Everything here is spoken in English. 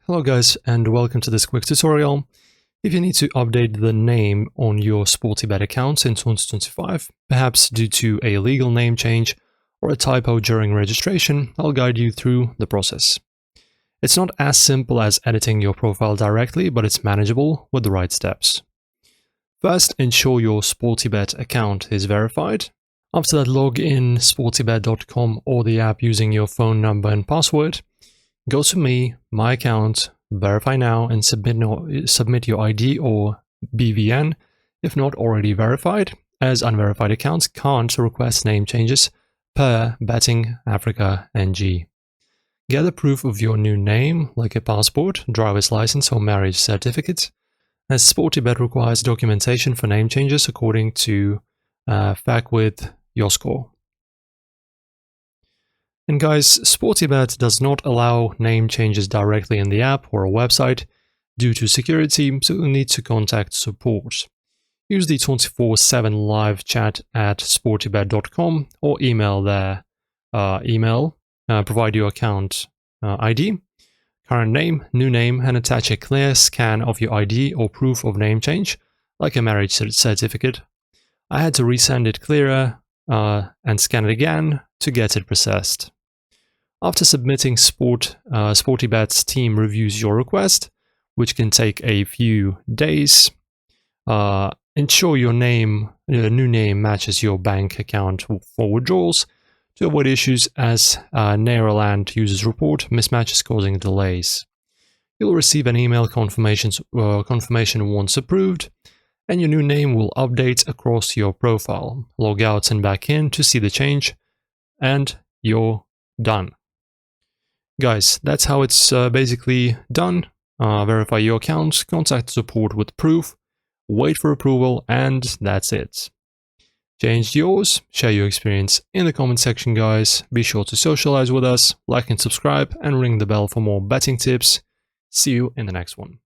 Hello guys, and welcome to this quick tutorial. If you need to update the name on your SportyBet account in 2025, perhaps due to a legal name change or a typo during registration, I'll guide you through the process. It's not as simple as editing your profile directly, but it's manageable with the right steps. First, ensure your SportyBet account is verified. After that, log in sportybet.com or the app using your phone number and password. Go to Me, My Account, Verify Now, and submit your ID or BVN if not already verified, as unverified accounts can't request name changes per Betting Africa NG. Get a proof of your new name, like a passport, driver's license, or marriage certificate, as SportyBet requires documentation for name changes according to fact with your score. And guys, SportyBet does not allow name changes directly in the app or a website due to security, so you'll need to contact support. Use the 24/7 live chat at sportybet.com or email their provide your account ID, current name, new name, and attach a clear scan of your ID or proof of name change, like a marriage certificate. I had to resend it clearer and scan it again to get it processed. After submitting, SportyBet's team reviews your request, which can take a few days. Ensure your new name matches your bank account for withdrawals to avoid issues as Nairoland users report mismatches causing delays. You'll receive an email confirmation once approved, and your new name will update across your profile. Log out and back in to see the change, and you're done. Guys, that's how it's basically done. Verify your account, contact support with proof, wait for approval, and that's it. Change yours, share your experience in the comment section, guys. Be sure to socialize with us, like and subscribe, and ring the bell for more betting tips. See you in the next one.